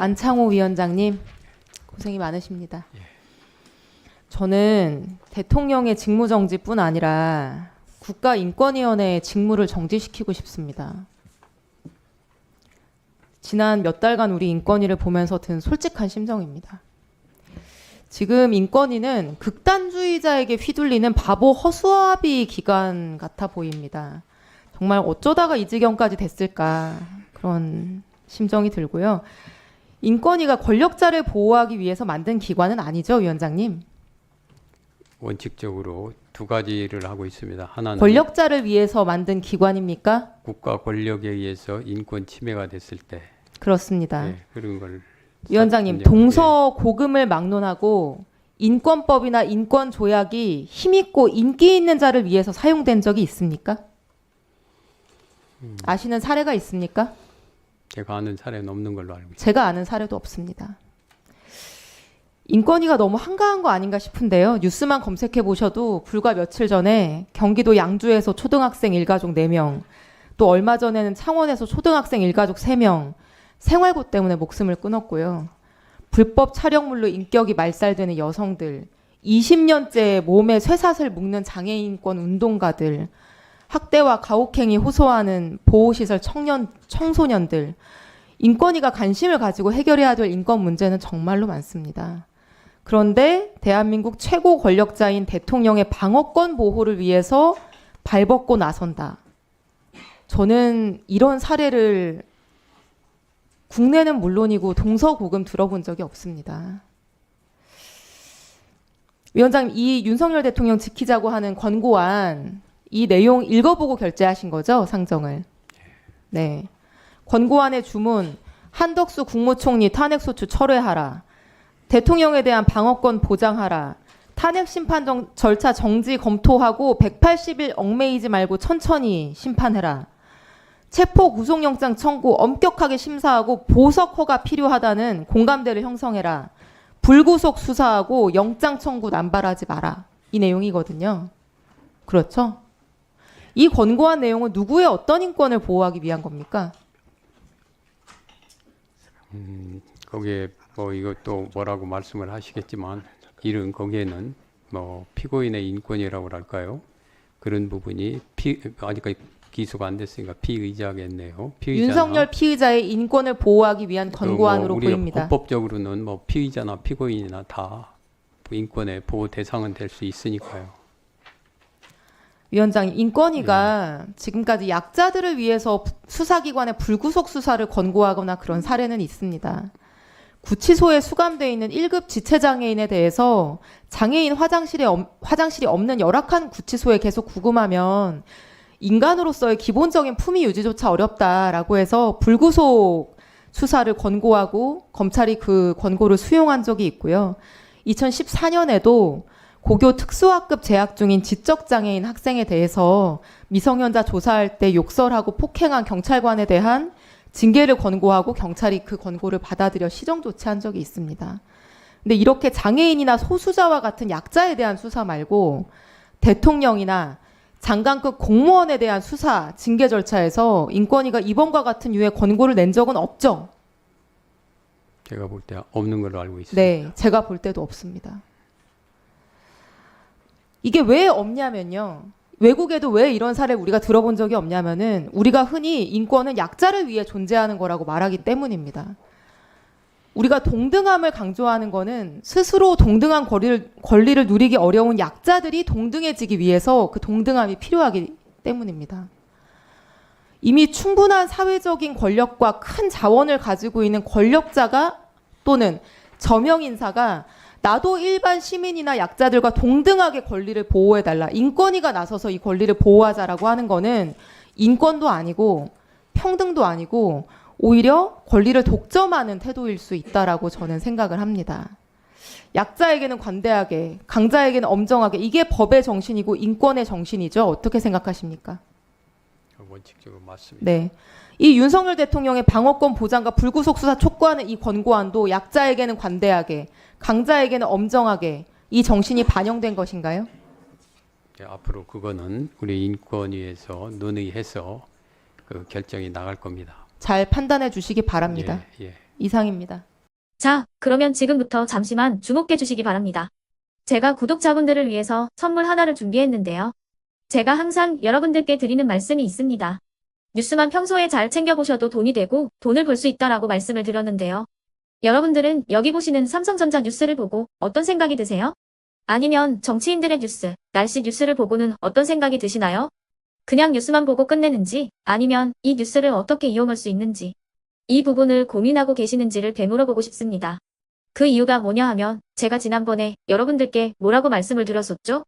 안창호 위원장님 고생이 많으십니다. 저는 대통령의 직무정지뿐 아니라 국가인권위원회의 직무를 정지시키고 싶습니다. 지난 몇 달간 우리 인권위를 보면서 든 솔직한 심정입니다. 지금 인권위는 극단주의자에게 휘둘리는 바보 허수아비 기관 같아 보입니다. 정말 어쩌다가 이 지경까지 됐을까 그런 심정이 들고요. 인권위가 권력자를 보호하기 위해서 만든 기관은 아니죠, 위원장님? 원칙적으로 두 가지를 하고 있습니다. 하나는 권력자를 위해서 만든 기관입니까? 국가 권력에 의해서 인권 침해가 됐을 때 그렇습니다. 그런 걸 위원장님, 동서고금을 막론하고 인권법이나 인권조약이 힘있고 인기 있는 자를 위해서 사용된 적이 있습니까? 아시는 사례가 있습니까? 제가 아는 사례는 없는 걸로 알고 있습니다. 제가 아는 사례도 없습니다. 인권위가 너무 한가한 거 아닌가 싶은데요. 뉴스만 검색해 보셔도 불과 며칠 전에 경기도 양주에서 초등학생 일가족 4명, 또 얼마 전에는 창원에서 초등학생 일가족 3명 생활고 때문에 목숨을 끊었고요. 불법 촬영물로 인격이 말살되는 여성들, 20년째 몸에 쇠사슬 묶는 장애인권 운동가들, 학대와 가혹행위 호소하는 보호시설 청소년들, 인권위가 관심을 가지고 해결해야 될 인권 문제는 정말로 많습니다. 그런데 대한민국 최고 권력자인 대통령의 방어권 보호를 위해서 발벗고 나선다. 저는 이런 사례를 국내는 물론이고 동서고금 들어본 적이 없습니다. 위원장님, 이 윤석열 대통령 지키자고 하는 권고안, 이 내용 읽어보고 결재하신 거죠, 상정을? 네. 권고안의 주문, 한덕수 국무총리 탄핵소추 철회하라. 대통령에 대한 방어권 보장하라. 탄핵 심판 절차 정지 검토하고 180일 얽매이지 말고 천천히 심판해라. 체포 구속영장 청구 엄격하게 심사하고 보석 허가 필요하다는 공감대를 형성해라. 불구속 수사하고 영장 청구 남발하지 마라. 이 내용이거든요. 그렇죠? 이 권고안 내용은 누구의 어떤 인권을 보호하기 위한 겁니까? 거기에 뭐 이것도 뭐라고 말씀을 하시겠지만 이런 거기에는 뭐 피고인의 인권이라고 할까요? 그런 부분이 아직까지 기소가 안 됐으니까 피의자겠네요. 윤석열 피의자의 인권을 보호하기 위한 권고안으로 뭐 보입니다. 헌법적으로는 뭐 피의자나 피고인이나 다 인권의 보호 대상은 될 수 있으니까요. 위원장님, 인권위가 지금까지 약자들을 위해서 수사기관의 불구속 수사를 권고하거나 그런 사례는 있습니다. 구치소에 수감되어 있는 1급 지체장애인에 대해서 장애인 화장실이 없는 열악한 구치소에 계속 구금하면 인간으로서의 기본적인 품위 유지조차 어렵다라고 해서 불구속 수사를 권고하고 검찰이 그 권고를 수용한 적이 있고요. 2014년에도 고교 특수학급 재학 중인 지적장애인 학생에 대해서 미성년자 조사할 때 욕설하고 폭행한 경찰관에 대한 징계를 권고하고 경찰이 그 권고를 받아들여 시정 조치한 적이 있습니다. 근데 이렇게 장애인이나 소수자와 같은 약자에 대한 수사 말고 대통령이나 장관급 공무원에 대한 수사, 징계 절차에서 인권위가 이번과 같은 유의 권고를 낸 적은 없죠? 제가 볼 때 없는 걸로 알고 있습니다. 네, 제가 볼 때도 없습니다. 이게 왜 없냐면요. 외국에도 왜 이런 사례를 우리가 들어본 적이 없냐면은 우리가 흔히 인권은 약자를 위해 존재하는 거라고 말하기 때문입니다. 우리가 동등함을 강조하는 거는 스스로 동등한 권리를 누리기 어려운 약자들이 동등해지기 위해서 그 동등함이 필요하기 때문입니다. 이미 충분한 사회적인 권력과 큰 자원을 가지고 있는 권력자가 또는 저명 인사가 나도 일반 시민이나 약자들과 동등하게 권리를 보호해달라. 인권위가 나서서 이 권리를 보호하자라고 하는 거는 인권도 아니고 평등도 아니고 오히려 권리를 독점하는 태도일 수 있다라고 저는 생각을 합니다. 약자에게는 관대하게, 강자에게는 엄정하게, 이게 법의 정신이고 인권의 정신이죠. 어떻게 생각하십니까? 원칙적으로 맞습니다. 네. 이 윤석열 대통령의 방어권 보장과 불구속 수사 촉구하는 이 권고안도 약자에게는 관대하게, 강자에게는 엄정하게 이 정신이 반영된 것인가요? 앞으로 그거는 우리 인권위에서 논의해서 그 결정이 나갈 겁니다. 잘 판단해 주시기 바랍니다. 예. 이상입니다. 자, 그러면 지금부터 잠시만 주목해 주시기 바랍니다. 제가 구독자분들을 위해서 선물 하나를 준비했는데요. 제가 항상 여러분들께 드리는 말씀이 있습니다. 뉴스만 평소에 잘 챙겨보셔도 돈이 되고 돈을 벌 수 있다라고 말씀을 드렸는데요. 여러분들은 여기 보시는 삼성전자 뉴스를 보고 어떤 생각이 드세요? 아니면 정치인들의 뉴스, 날씨 뉴스를 보고는 어떤 생각이 드시나요? 그냥 뉴스만 보고 끝내는지, 아니면 이 뉴스를 어떻게 이용할 수 있는지, 이 부분을 고민하고 계시는지를 되물어보고 싶습니다. 그 이유가 뭐냐 하면 제가 지난번에 여러분들께 뭐라고 말씀을 드렸었죠?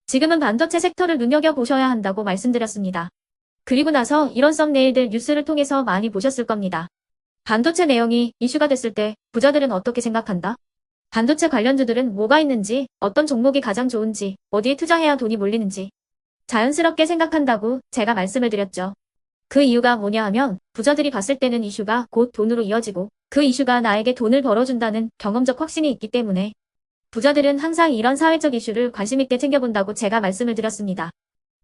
지금은 반도체 섹터를 눈여겨보셔야 한다고 말씀드렸습니다. 그리고 나서 이런 썸네일들 뉴스를 통해서 많이 보셨을 겁니다. 반도체 내용이 이슈가 됐을 때 부자들은 어떻게 생각한다? 반도체 관련주들은 뭐가 있는지, 어떤 종목이 가장 좋은지, 어디에 투자해야 돈이 몰리는지 자연스럽게 생각한다고 제가 말씀을 드렸죠. 그 이유가 뭐냐 하면 부자들이 봤을 때는 이슈가 곧 돈으로 이어지고 그 이슈가 나에게 돈을 벌어준다는 경험적 확신이 있기 때문에 부자들은 항상 이런 사회적 이슈를 관심 있게 챙겨본다고 제가 말씀을 드렸습니다.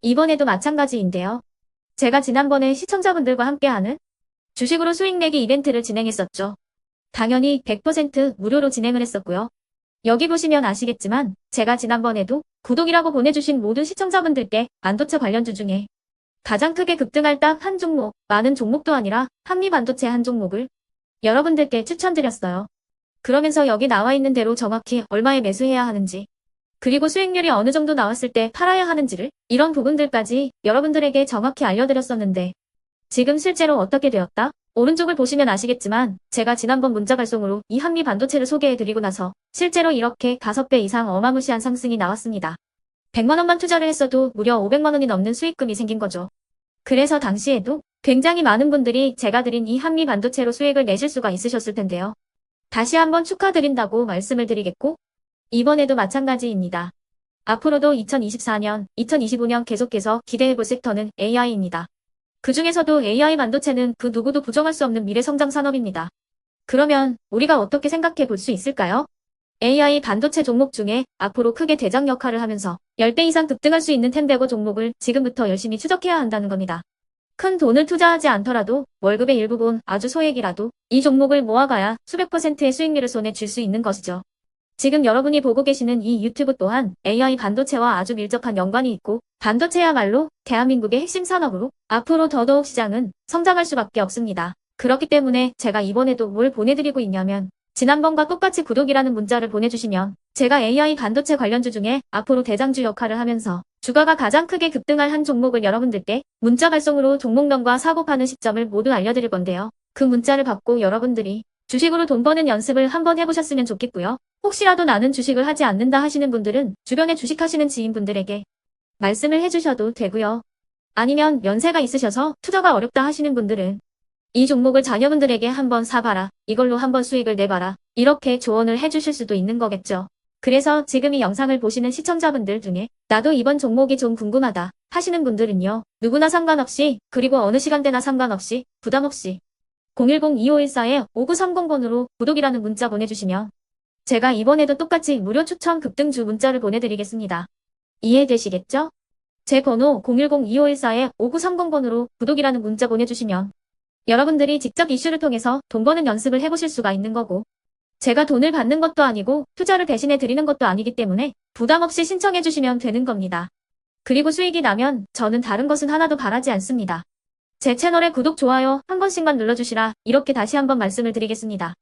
이번에도 마찬가지인데요. 제가 지난번에 시청자분들과 함께하는 주식으로 수익 내기 이벤트를 진행했었죠. 당연히 100% 무료로 진행을 했었고요. 여기 보시면 아시겠지만 제가 지난번에도 구독이라고 보내주신 모든 시청자분들께 반도체 관련주 중에 가장 크게 급등할 딱 한 종목, 많은 종목도 아니라 한미반도체 한 종목을 여러분들께 추천드렸어요. 그러면서 여기 나와 있는 대로 정확히 얼마에 매수해야 하는지, 그리고 수익률이 어느 정도 나왔을 때 팔아야 하는지를 이런 부분들까지 여러분들에게 정확히 알려드렸었는데 지금 실제로 어떻게 되었다? 오른쪽을 보시면 아시겠지만 제가 지난번 문자 발송으로 이 한미반도체를 소개해드리고 나서 실제로 이렇게 5배 이상 어마무시한 상승이 나왔습니다. 100만 원만 투자를 했어도 무려 500만 원이 넘는 수익금이 생긴 거죠. 그래서 당시에도 굉장히 많은 분들이 제가 드린 이 한미반도체로 수익을 내실 수가 있으셨을 텐데요. 다시 한번 축하드린다고 말씀을 드리겠고 이번에도 마찬가지입니다. 앞으로도 2024년, 2025년 계속해서 기대해볼 섹터는 AI입니다. 그 중에서도 AI 반도체는 그 누구도 부정할 수 없는 미래 성장 산업입니다. 그러면 우리가 어떻게 생각해 볼 수 있을까요? AI 반도체 종목 중에 앞으로 크게 대장 역할을 하면서 10배 이상 급등할 수 있는 템베고 종목을 지금부터 열심히 추적해야 한다는 겁니다. 큰 돈을 투자하지 않더라도 월급의 일부분 아주 소액이라도 이 종목을 모아가야 수백 %의 수익률을 손에 쥘 수 있는 것이죠. 지금 여러분이 보고 계시는 이 유튜브 또한 AI 반도체와 아주 밀접한 연관이 있고 반도체야말로 대한민국의 핵심 산업으로 앞으로 더더욱 시장은 성장할 수밖에 없습니다. 그렇기 때문에 제가 이번에도 뭘 보내드리고 있냐면 지난번과 똑같이 구독이라는 문자를 보내주시면 제가 AI 반도체 관련주 중에 앞으로 대장주 역할을 하면서 주가가 가장 크게 급등할 한 종목을 여러분들께 문자 발송으로 종목명과 사고 파는 시점을 모두 알려드릴 건데요. 그 문자를 받고 여러분들이 주식으로 돈 버는 연습을 한번 해보셨으면 좋겠고요. 혹시라도 나는 주식을 하지 않는다 하시는 분들은 주변에 주식하시는 지인분들에게 말씀을 해주셔도 되고요. 아니면 연세가 있으셔서 투자가 어렵다 하시는 분들은 이 종목을 자녀분들에게 한번 사봐라. 이걸로 한번 수익을 내봐라. 이렇게 조언을 해주실 수도 있는 거겠죠. 그래서 지금 이 영상을 보시는 시청자분들 중에 나도 이번 종목이 좀 궁금하다 하시는 분들은요. 누구나 상관없이 그리고 어느 시간대나 상관없이 부담 없이 010-2514-5930번으로 구독이라는 문자 보내주시면 제가 이번에도 똑같이 무료 추천 급등주 문자를 보내드리겠습니다. 이해되시겠죠? 제 번호 010-2514-5930번으로 구독이라는 문자 보내주시면 여러분들이 직접 이슈를 통해서 돈 버는 연습을 해보실 수가 있는 거고 제가 돈을 받는 것도 아니고 투자를 대신해 드리는 것도 아니기 때문에 부담 없이 신청해 주시면 되는 겁니다. 그리고 수익이 나면 저는 다른 것은 하나도 바라지 않습니다. 제 채널에 구독, 좋아요 한 번씩만 눌러주시라 이렇게 다시 한번 말씀을 드리겠습니다.